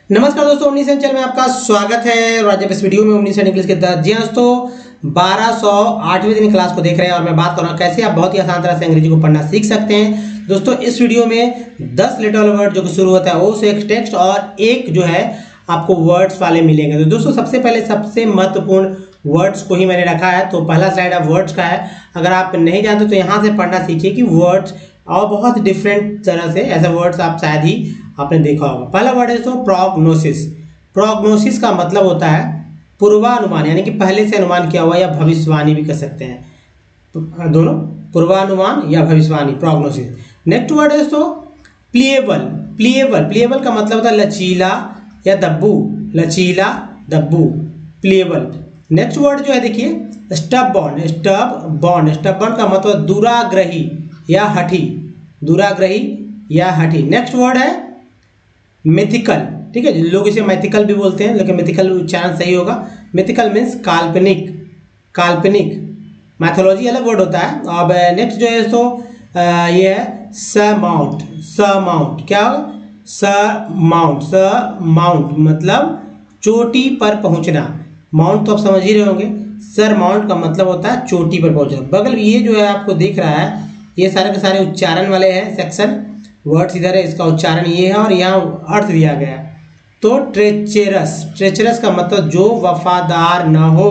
नमस्कार दोस्तों, omni sense channel में आपका स्वागत है। और आज इस वीडियो में ओमनी सेंस इंग्लिश के तहत जी दोस्तों 1208वें दिन क्लास को देख रहे हैं और मैं बात कर रहा हूँ कैसे आप बहुत ही आसान तरह से अंग्रेजी को पढ़ना सीख सकते हैं। दोस्तों इस वीडियो में 10 लिटिल वर्ड जो कि शुरू होता है वो से एक टेक्स्ट और एक जो है आपको वर्ड्स वाले मिलेंगे। तो दोस्तों सबसे पहले सबसे महत्वपूर्ण वर्ड्स को ही मैंने रखा है। तो पहला स्लाइड अब वर्ड्स का है। अगर आप नहीं जानते तो यहाँ से पढ़ना सीखिए कि वर्ड्स और बहुत डिफरेंट तरह से ऐसे वर्ड्स आप शायद ही आपने देखा होगा। पहला वर्ड है तो प्रोग्नोसिस। प्रोग्नोसिस का मतलब होता है पूर्वानुमान, यानी कि पहले से अनुमान किया हुआ या भविष्यवाणी भी कर सकते हैं। तो दोनों पूर्वानुमान या भविष्यवाणी, प्रोग्नोसिस। नेक्स्ट वर्ड है तो प्लीएबल। प्लीएबल प्लीएबल का मतलब होता है लचीला या दब्बू, लचीला दब्बू, प्लीएबल। नेक्स्ट वर्ड जो है देखिए स्टबबॉर्न। स्टबबॉर्न स्टबबॉर्न का मतलब दुराग्रही या हठी, दुराग्रही या हठी। नेक्स्ट वर्ड है मिथिकल। ठीक है, लोग इसे मैथिकल भी बोलते हैं लेकिन मिथिकल उच्चारण सही होगा। मिथिकल मीन्स काल्पनिक, काल्पनिक। मैथोलॉजी अलग वर्ड होता है। अब नेक्स्ट जो है तो ये है सरमाउंट। सरमाउंट क्या होगा? सरमाउंट, सरमाउंट मतलब चोटी पर पहुंचना। माउंट तो आप समझ ही रहे होंगे। सरमाउंट का मतलब होता है चोटी पर पहुंचना। बगल ये जो है आपको दिख रहा है ये सारे के सारे उच्चारण वाले हैं सेक्शन। वर्ड्स इधर है, इसका उच्चारण ये है और यहाँ अर्थ दिया गया है। तो ट्रेचरस, ट्रेचरस का मतलब जो वफादार न हो।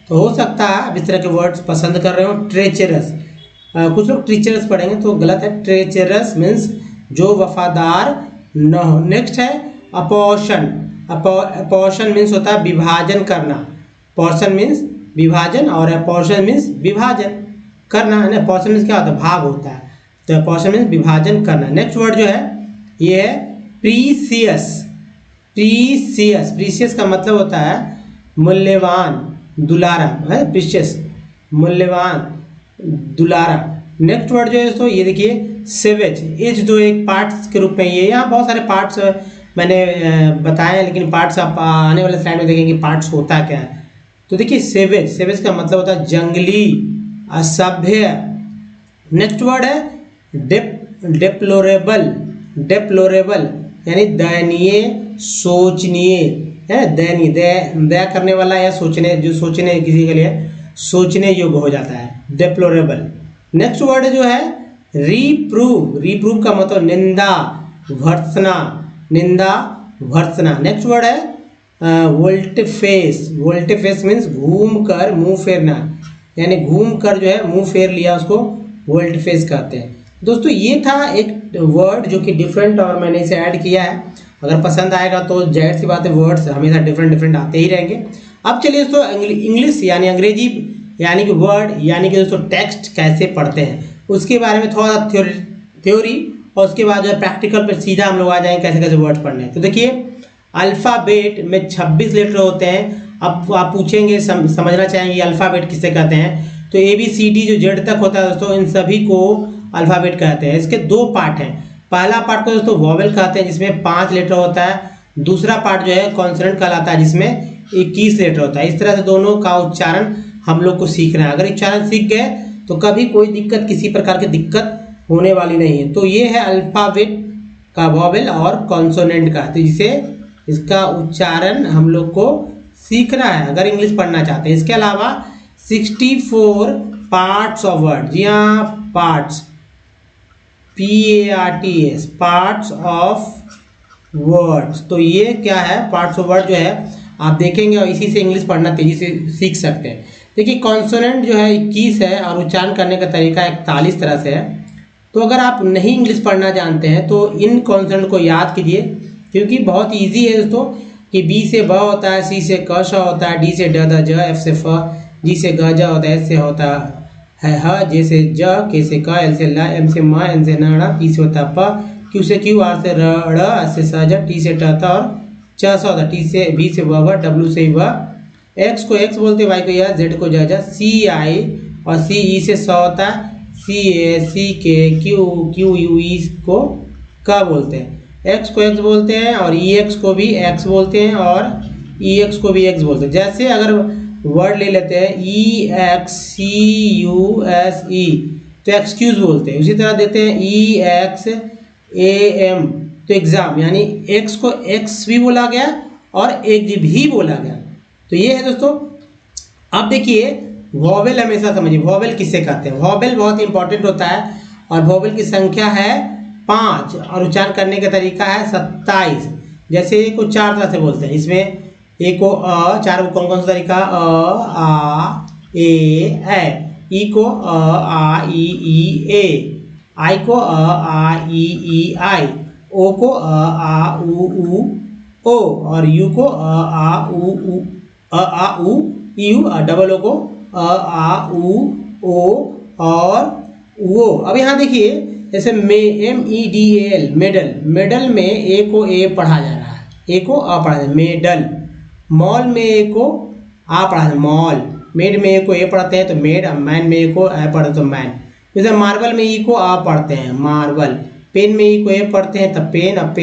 तो हो सकता है आप इस तरह के वर्ड्स पसंद कर रहे हो। ट्रेचरस, कुछ लोग ट्रीचरस पढ़ेंगे तो गलत है। ट्रेचरस मीन्स जो वफादार न हो। नेक्स्ट है अपोर्शन। अपोर्शन मीन्स होता है विभाजन करना। पोर्शन मीन्स विभाजन और अपोर्शन मीन्स विभाजन करना है ना। पोर्शन मीन्स क्या होता है? भाग होता है। तो पोर्शन मीन्स विभाजन करना। नेक्स्ट वर्ड जो है ये है प्रीसियस। प्रीसियस, प्रीसियस का मतलब होता है मूल्यवान, दुलारा है। प्रीसियस मूल्यवान, दुलारा। नेक्स्ट वर्ड जो है तो ये देखिए सेवेज। एज जो एक पार्ट्स के रूप में ये यहाँ बहुत सारे पार्ट्स मैंने बताए, लेकिन पार्ट्स आप आने वाले स्लाइड में देखेंगे पार्ट्स होता क्या है। तो देखिए सेवेज, सेवेज का मतलब होता है जंगली, असभ्य। नेक्स्ट वर्ड है डेप्लोरेबल। डेप्लोरेबल यानी दयनीय, सोचनीय है। दयनीय, दया करने वाला या सोचने, जो सोचने किसी के लिए सोचने योग्य हो जाता है, डेप्लोरेबल। नेक्स्ट वर्ड जो है रीप्रूव। रीप्रूव का मतलब निंदा, भर्त्सना, निंदा, भर्त्सना। नेक्स्ट वर्ड है volt face. Volt face means घूम कर मुंह फेरना, यानी घूम कर जो है मुंह फेर लिया उसको वोल्ट फेस कहते हैं। दोस्तों ये था एक वर्ड जो कि डिफरेंट और मैंने इसे ऐड किया है। अगर पसंद आएगा तो जाहिर सी बात है वर्ड्स हमेशा डिफरेंट डिफरेंट आते ही रहेंगे। अब चलिए दोस्तों इंग्लिश यानी अंग्रेजी यानी कि वर्ड यानी कि दोस्तों टेक्स्ट कैसे पढ़ते हैं उसके बारे में थोड़ा थ्योरी और उसके बाद जो है प्रैक्टिकल पर सीधा हम लोग आ जाएंगे कैसे कैसे वर्ड्स पढ़ने हैं। तो देखिए अल्फ़ाबेट में 26 लेटर होते हैं। अब आप पूछेंगे समझना चाहेंगे अल्फ़ाबेट किसे कहते हैं। तो ABCD जो जेड तक होता है दोस्तों इन सभी को अल्फ़ाबेट कहते हैं। इसके दो पार्ट हैं। पहला पार्ट को दोस्तों वॉवेल कहते हैं जिसमें 5 लेटर होता है। दूसरा पार्ट जो है कॉन्सोनेंट कहलाता है जिसमें 21 लेटर होता है। इस तरह से दोनों का उच्चारण हम लोग को सीखना है। अगर उच्चारण सीख गए तो कभी कोई दिक्कत, किसी प्रकार की दिक्कत होने वाली नहीं है। तो ये है अल्फ़ाबेट का वॉवेल और कॉन्सोनेंट का, तो जिसे इसका उच्चारण हम लोग को सीखना है अगर इंग्लिश पढ़ना चाहते हैं। इसके अलावा 64 पार्ट्स ऑफ वर्ड। जी हाँ, parts, PARTS, parts of words. तो ये क्या है? पार्ट्स ऑफ वर्ड जो है आप देखेंगे और इसी से इंग्लिश पढ़ना तेजी से सीख सकते हैं। देखिए कॉन्सोनेंट जो है 21 है और उच्चारण करने का तरीका 41 तरह से है। तो अगर आप नहीं इंग्लिश पढ़ना जानते हैं तो इन कॉन्सोनेंट को याद कीजिए क्योंकि बहुत ईजी है दोस्तों। कि B से ब होता है, C से क श होता है, D से ड द ज, F से फ, G से ग ज होता है, S से होता है ह, J से ज, K से क, L से ल, M से म, N से न, P से होता है प, Q से Q, R से र, S से स, T से ट त और च से होता है, T से V से व, W से व, X को X बोलते हैं, Y को या, Z को ज, C I और C E से स होता है, C A, C K, Q U E को क बोलते हैं। X को X बोलते हैं और EX को भी X बोलते हैं और EX को भी X बोलते हैं। जैसे अगर वर्ड ले लेते हैं EXCUSE तो एक्सक्यूज बोलते हैं। उसी तरह देते हैं EXAM तो एग्जाम यानी एक्स को एक्स भी बोला गया और एक भी बोला गया। तो ये है दोस्तों। अब देखिए वॉवेल हमेशा समझिए, वॉवेल किसे कहते हैं। वॉवेल बहुत इंपॉर्टेंट होता है और वॉवेल की संख्या है 5 और उच्चारण करने का तरीका है 27। जैसे को 4 तरह से बोलते हैं, इसमें एक को चार को कौन कौन सा तरीका, आ ए, ई को आ ई ए, आई को आ ई आई, ओ को आ उ ओ, और यू को आ उ यू, डबल ओ को आ उ ओ और वो। अब यहाँ देखिए जैसे MEDAL मेडल, मेडल में ए को ए पढ़ा जा रहा है, ए को आ पढ़ा जा रहा है, मेडल। मॉल में ए को आ पढ़ा है, मॉल। मेड में ए को ए पढ़ते हैं तो मेड, मैन में ए को ए पढ़ते तो मैन। जैसे मार्बल में ई को आ पढ़ते हैं, मार्बल। पेन में ई को ए पढ़ते हैं तब पेन, अब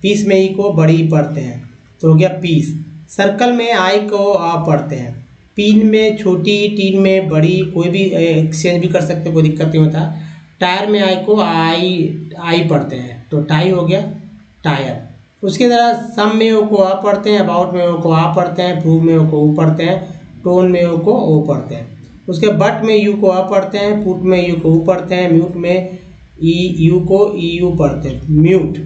पीस में ई को बड़ी पढ़ते हैं तो हो गया पीस। सर्कल में आई को आ पढ़ते हैं, पिन में छोटी, टीन में बड़ी, कोई भी एक्सचेंज भी कर सकते हैं, कोई दिक्कत नहीं होता। टायर में आई को आई पढ़ते हैं तो टाई हो गया टायर। उसके तरह सम में ओ को आ पढ़ते हैं, अबाउट में ओ को आ पढ़ते हैं, प्रूव में ओ को ऊ पढ़ते हैं, टोन में ओ को ओ पढ़ते हैं। उसके बट में यू को आ पढ़ते हैं, पुट में यू को ऊ पढ़ते हैं, म्यूट में यू को यू पढ़ते हैं, म्यूट।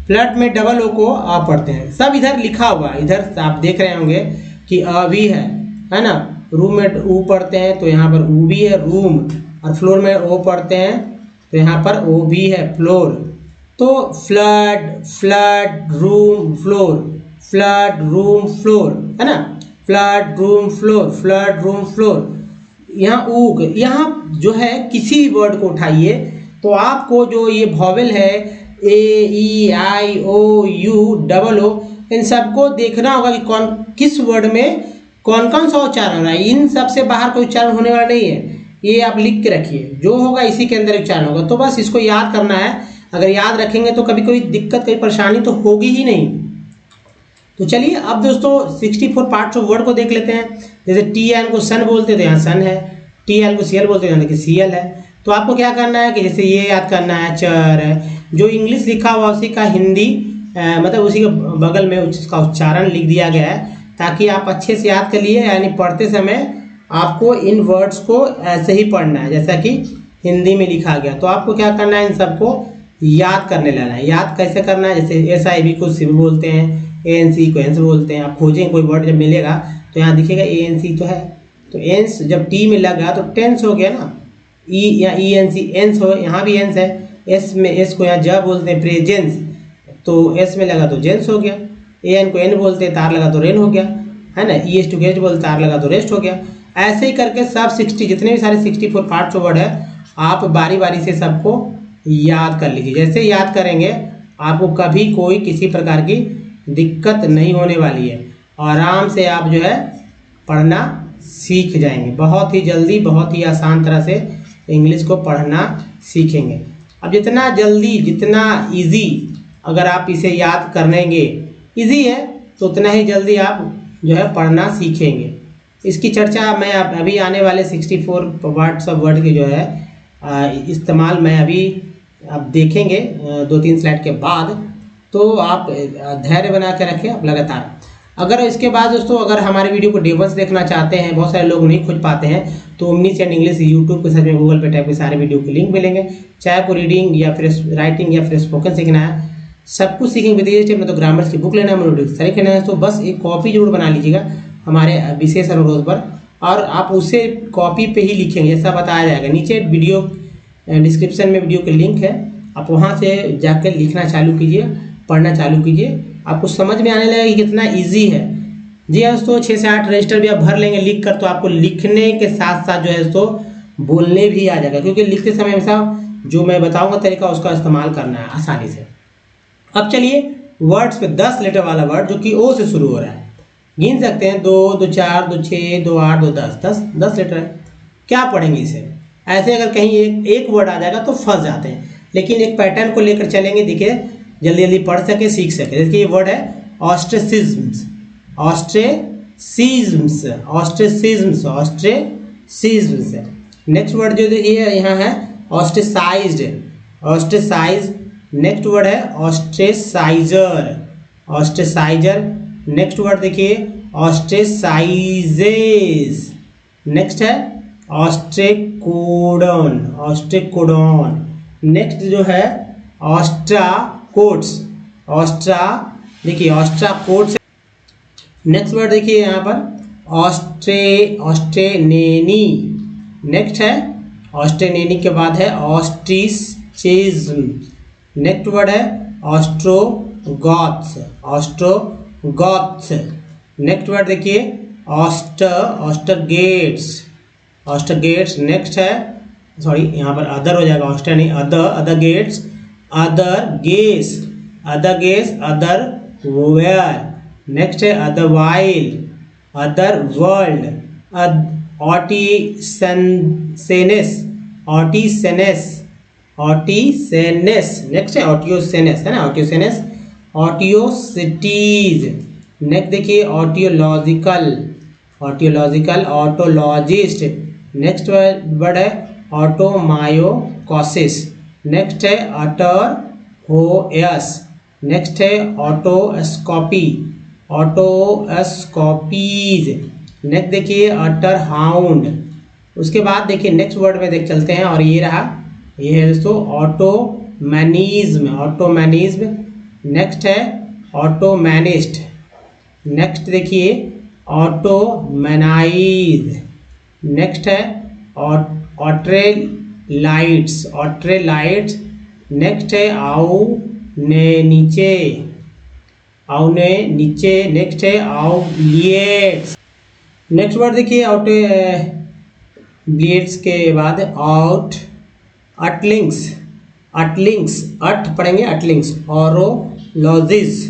फ्लड में डबल ओ को आ पढ़ते हैं। सब इधर लिखा हुआ है, इधर आप देख रहे होंगे कि अ भी है ना। रूम में ऊ पढ़ते हैं तो यहाँ पर ऊ भी है, रूम। और फ्लोर में ओ पढ़ते हैं तो यहाँ पर ओ भी है, फ्लोर। तो flood, flood, room, floor, flood, room, floor, है ना। Flood, room, floor, flood, room, floor. यहाँ ऊ, यहाँ जो है किसी भी वर्ड को उठाइए तो आपको जो ये वॉवेल है ए ई आई ओ यू डबल ओ, इन सबको देखना होगा कि कौन किस वर्ड में कौन कौन सा उच्चारण हो रहा है। इन सब से बाहर कोई उच्चारण होने वाला नहीं है, ये आप लिख के रखिए, जो होगा इसी के अंदर उच्चारण होगा। तो बस इसको याद करना है, अगर याद रखेंगे तो कभी कोई दिक्कत, कोई परेशानी तो होगी ही नहीं। तो चलिए अब दोस्तों 64 पार्ट्स ऑफ वर्ड को देख लेते हैं। जैसे TN को सन बोलते तो यहाँ सन है, TL को CL बोलते हैं तो CL है। तो आपको क्या करना है कि जैसे ये याद करना है चर है, जो इंग्लिश लिखा हुआ उसी का हिंदी मतलब उसी के बगल में उसका उच्चारण लिख दिया गया है, ताकि आप अच्छे से याद कर लिए। यानी पढ़ते समय आपको इन वर्ड्स को ऐसे ही पढ़ना है जैसा कि हिंदी में लिखा गया। तो आपको क्या करना है, इन सबको याद करने लेना है। याद कैसे करना है, जैसे SIV को सिव बोलते हैं, ANC को एंस बोलते हैं। आप खोजेंगे कोई वर्ड जब मिलेगा तो यहाँ दिखेगा ANC तो है, तो एंस जब T में लगा तो टेंस हो गया ना। E या ENC एंस हो, यहाँ भी एंस है। S में S को यहाँ ज बोलते हैं, प्रेजेंस, तो S में लगा तो जेंस हो गया। AN को N बोलते हैं, तार लगा तो रेन हो गया, है ना। ES टू गेस्ट बोलते तार लगा तो रेस्ट हो गया। ऐसे ही करके सब 60 जितने भी सारे 64 पार्ट्स ऑफ वर्ड है आप बारी बारी से सबको याद कर लीजिए। जैसे याद करेंगे आपको कभी कोई किसी प्रकार की दिक्कत नहीं होने वाली है, आराम से आप जो है पढ़ना सीख जाएंगे। बहुत ही जल्दी, बहुत ही आसान तरह से इंग्लिश को पढ़ना सीखेंगे। अब जितना जल्दी, जितना इजी अगर आप इसे याद कर लेंगे, इजी है, तो उतना ही जल्दी आप जो है पढ़ना सीखेंगे। इसकी चर्चा मैं अभी आने वाले 64 पार्ट्स ऑफ वर्ड की जो है इस्तेमाल मैं अभी आप देखेंगे 2-3 स्लाइड के बाद। तो आप धैर्य बना के रखें आप लगातार। अगर इसके बाद दोस्तों अगर हमारे वीडियो को डेमोस देखना चाहते हैं, बहुत सारे लोग नहीं खोज पाते हैं, तो ओमनीस एंड इंग्लिश यूट्यूब पे सर्च में गूगल पे टाइप में सारे वीडियो के लिंक मिलेंगे। चाहे आपको रीडिंग या फिर राइटिंग या फिर स्पोकन सीखना है, सब कुछ सीखेंगे विद स्टेप में। तो ग्रामर्स की बुक लेना है, मोनोडिक्स सही कहना है, तो बस एक कॉपी जरूर बना लीजिएगा हमारे विशेष अनुरोध पर, और आप उसे कॉपी पे ही लिखेंगे जैसा बताया जाएगा। नीचे वीडियो डिस्क्रिप्शन में वीडियो के लिंक है, आप वहाँ से जाकर लिखना चालू कीजिए, पढ़ना चालू कीजिए, आपको समझ में आने लगेगा कि कितना ईजी है। जी हाँ दोस्तों, 6 से 8 रजिस्टर भी आप भर लेंगे लिख कर, तो आपको लिखने के साथ साथ जो है दोस्तों बोलने भी आ जाएगा, क्योंकि लिखते समय हमेशा जो मैं बताऊंगा तरीका उसका इस्तेमाल करना है आसानी से। अब चलिए वर्ड्स पे 10 लेटर वाला वर्ड जो कि ओ से शुरू हो रहा है, गिन सकते हैं 2, 2, 4, 2, 6, 2, 8, 2, 10, 10 लेटर है। क्या पढ़ेंगे इसे? ऐसे अगर कहीं एक वर्ड आ जाएगा तो फंस जाते हैं, लेकिन एक पैटर्न को लेकर चलेंगे, देखिए जल्दी जल्दी पढ़ सके, सीख सके। देखिए ये वर्ड है ऑस्ट्रेसिज्म्स, ऑस्ट्रेसिज्म्स, ऑस्ट्रेसिज्म्स, ऑस्ट्रेसिज्म्स। नेक्स्ट वर्ड जो देखिए यहाँ है ऑस्ट्रेसाइज्ड, ऑस्ट्रेसाइज, नेक्स्ट वर्ड है ऑस्ट्रेसाइजर, ऑस्ट्रेसाइजर। नेक्स्ट वर्ड देखिए ऑस्ट्रेसाइजेस। नेक्स्ट है ऑस्ट्रेकोडॉन, ऑस्ट्रेकोडॉन। नेक्स्ट जो है ऑस्ट्राकोट्स, ऑस्ट्रा देखिए ऑस्ट्राकोट्स। नेक्स्ट वर्ड देखिए यहाँ पर ऑस्ट्रेनेनी। नेक्स्ट है ऑस्ट्रेनेनी के बाद है ऑस्ट्रिचिज्म। नेक्स्ट वर्ड है ऑस्ट्रोगॉथ्स, ऑस्ट्रोगॉथ्स। नेक्स्ट वर्ड देखिए ऑस्टरगेट्स, ऑस्टरगेट्स। नेक्स्ट है सॉरी यहाँ पर अदर हो जाएगा, ऑस्टर नहीं, other gates, other guess, other guess, other where. Next है अदरवाइल, अदर वर्ल्ड, ऑटिसेनेस, ऑटिसेनेस, ऑटिसेनेस। नेक्स्ट है ऑटियोसेनेस, है ना, ऑटियोसेनेस, ऑटियोसिटीज। नेक्स्ट देखिए ऑटियोलॉजिकल, ऑटियोलॉजिकल, ऑटोलॉजिस्ट। नेक्स्ट वर्ड है ऑटोमायोकोसिस। नेक्स्ट है अटरहोयस। नेक्स्ट है ऑटोस्कोपी, ऑटोस्कोपीज। नेक्स्ट देखिए अटर हाउंड। उसके बाद देखिए नेक्स्ट वर्ड में देख चलते हैं और ये रहा, ये है दोस्तों ऑटोमैनिज्म, ऑटोमैनिज्म। नेक्स्ट है ऑटोमैनिस्ट। नेक्स्ट देखिए ऑटोमैनाइज। नेक्स्ट है ऑट्रेलाइट्स, ऑट्रेलाइट्स। नेक्स्ट है आउने नीचे, आउने नीचे। नेक्स्ट है आउलिएट्स। नेक्स्ट वर्ड देखिए ब्लिएट्स के बाद आउट अटलिंग्स, अटलिंग्स, अट पढ़ेंगे अटलिंग्स। ऑरोलॉजिस,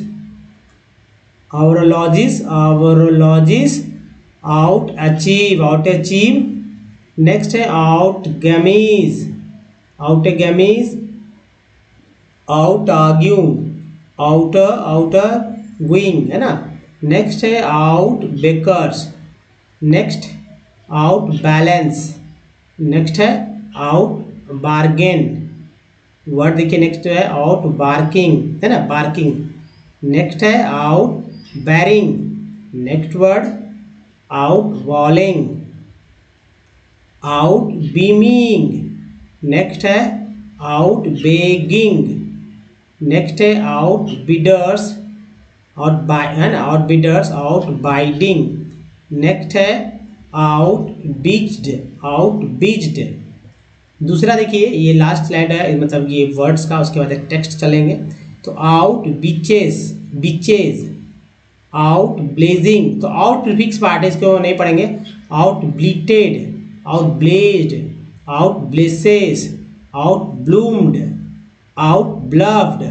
ऑरोलॉजिस, ऑरोलॉजिस। Out achieve, out achieve. Next है आउट गैमीज, आउट गैमीज। Out argue, outer, outer going, है ना। नेक्स्ट है out bakers. Next out balance. Next है आउट बार्गेन। वर्ड देखिए नेक्स्ट है आउट बार्किंग, है ना, बार्किंग। नेक्स्ट है out bearing. Next word out walling, out beaming. Next है आउट बेगिंग। नेक्स्ट है आउट बिडर्स, आउट बाय, है ना, out bidders, out biding. Next है आउट बीच्ड, आउट बीच्ड। दूसरा देखिए ये लास्ट स्लाइड है, मतलब ये वर्ड्स का, उसके बाद एक टेक्स्ट चलेंगे। तो out beaches, beaches. Out blazing, तो आउट प्रीफिक्स पार्ट है, इसको नहीं पढ़ेंगे। Out bleated, out blazed, out blesses, out bloomed, out bluffed,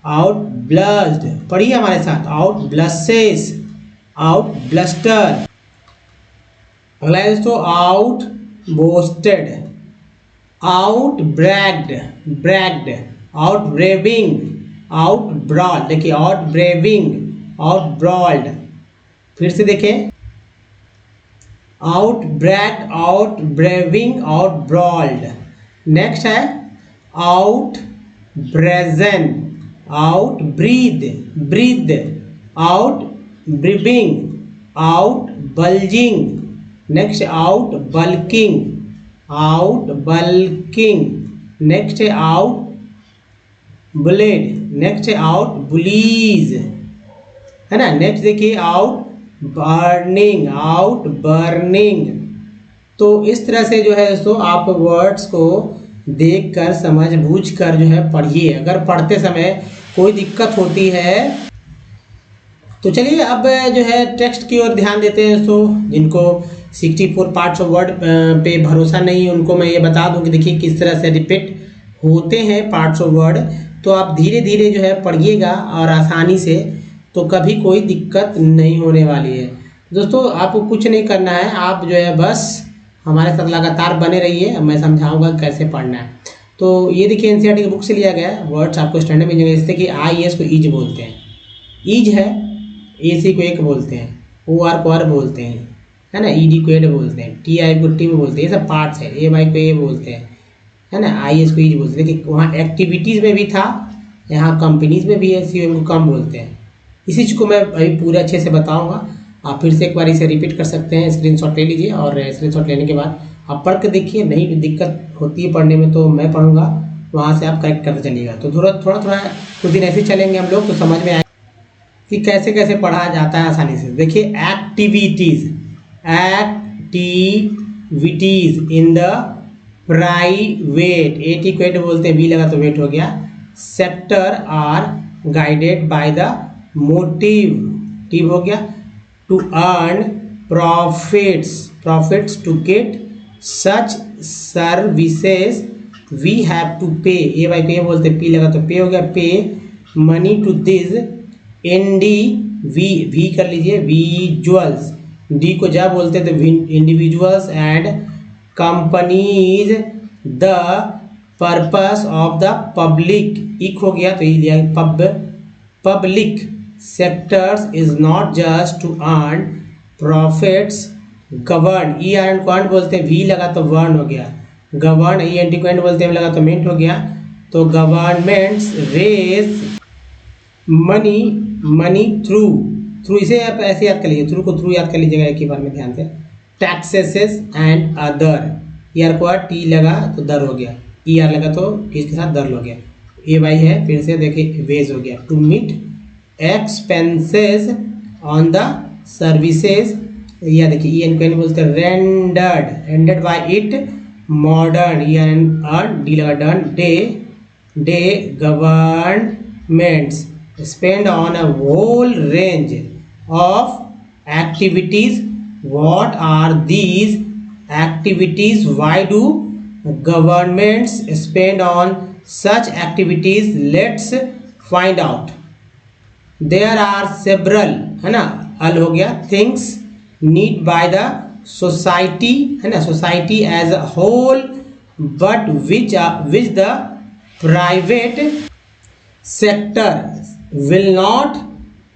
out blushed. पढ़िए हमारे साथ, आउट ब्लसेस, आउट ब्लस्टर। अगला है दोस्तों out boasted, out bragged, bragged. Out braving, out broad. देखिए आउट ब्रेविंग, आउट ब्रॉड। फिर से देखें out bragged, out braving, out brawled. Next है out brazen, out breathe, breathe. Out bribing, out bulging. Next out bulking, out bulking. Next है out bulled. Next है out bullies, है ना। Next देखिए out burning, out burning. तो इस तरह से जो है दोस्तों आप वर्ड्स को देखकर समझ बूझ कर जो है पढ़िए। अगर पढ़ते समय कोई दिक्कत होती है तो चलिए अब जो है टेक्स्ट की ओर ध्यान देते हैं दोस्तों। जिनको 64 पार्ट्स ऑफ वर्ड पे भरोसा नहीं है उनको मैं ये बता दूं कि देखिए किस तरह से रिपीट होते हैं पार्ट्स ऑफ वर्ड। तो आप धीरे धीरे जो है पढ़िएगा और आसानी से, तो कभी कोई दिक्कत नहीं होने वाली है दोस्तों। आपको कुछ नहीं करना है, आप जो है बस हमारे साथ लगातार बने रहिए, मैं समझाऊंगा कैसे पढ़ना है। तो ये देखिए एनसीईआरटी की बुक से लिया गया वर्ड्स आपको स्टैंडर्ड मिल जाएंगे। जैसे कि IES को ईज बोलते हैं, ईज है। AC को एक बोलते हैं, OR को अर बोलते हैं, है ना। ED को एड बोलते हैं, TI को टीम बोलते हैं। ये सब पार्ट्स है। AY को ए बोलते हैं, है ना। IES को ईज बोलते हैं। देखिए वहाँ एक्टिविटीज़ में भी था यहाँ कंपनीज में भी है COM को कम बोलते हैं। इसी चीज़ को मैं अभी पूरे अच्छे से बताऊंगा। आप फिर से एक बार इसे रिपीट कर सकते हैं, स्क्रीनशॉट ले लीजिए और स्क्रीनशॉट लेने के बाद आप पढ़ के देखिए। नहीं दिक्कत होती है पढ़ने में तो मैं पढ़ूंगा, वहाँ से आप करेक्ट करते चलिएगा। तो थोड़ा कुछ दिन ऐसे चलेंगे हम लोग तो समझ में आए कि कैसे कैसे पढ़ा जाता है आसानी से। देखिए एक्टिविटीज़ इन द प्राइवेट, एट इक्वेट बोलते हैं, वी लगा तो वेट हो गया, sector are guided by the motive, टिव हो गया, to earn profits to get such services we have to pay, a by पे बोलते हैं, पी लगा तो पे हो गया, पे मनी टू दिस वी कर लीजिए, विजुअल्स, डी को जा बोलते हैं तो individuals and companies, the purpose of the public, इक हो गया तो ये public sectors is not just to earn profits, govern, E R N क्वांट बोलते हैं, वी लगा तो वर्न हो गया, गवर्न, ई एंटी क्वांट बोलते हैं, लगा तो मिंट हो गया, तो गवर्नमेंट्स रेज मनी थ्रू इसे आप ऐसे याद कर लीजिए, थ्रू को थ्रू याद कर लीजिएगा एक ही बार में ध्यान से, taxes and other, E R को टी लगा तो दर हो गया, ई आर लगा तो इसके साथ दर हो गया, ए वाई है, फिर से देखिए वेज हो गया, to meet expenses on the services, या देखिए ई एन को बोलते हैं rendered by it modern, E R N D लगा done, the governments spend on a whole range of activities. What are these activities? Why do governments spend on such activities? Let's find out. There are several, है ना, हल हो गया, things need by the society, है ना, society as a whole, but which the private sector will not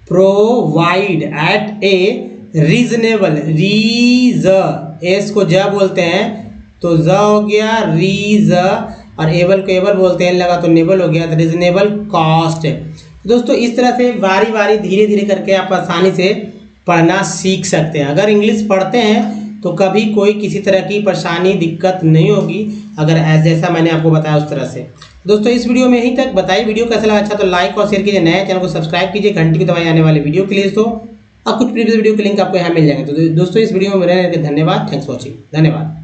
provide at a reasonable, S को ज बोलते हैं तो ज हो गया, रीज, और एबल को एबल बोलते हैं, लगा तो नेबल हो गया, रीजनेबल कॉस्ट। दोस्तों इस तरह से बारी बारी धीरे धीरे करके आप आसानी से पढ़ना सीख सकते हैं। अगर इंग्लिश पढ़ते हैं तो कभी कोई किसी तरह की परेशानी दिक्कत नहीं होगी, अगर जैसा मैंने आपको बताया उस तरह से। दोस्तों इस वीडियो में यहीं तक, बताइए वीडियो कैसा लगा, अच्छा तो लाइक और शेयर कीजिए, नए चैनल को सब्सक्राइब कीजिए, घंटी की दबाएं आने वाले वीडियो के लिए। तो अब कुछ प्रीवियस वीडियो के लिंक आपको यहाँ मिल जाएंगे। तो दोस्तों इस वीडियो में रहने के धन्यवाद, थैंक्स फॉर वॉचिंग, धन्यवाद।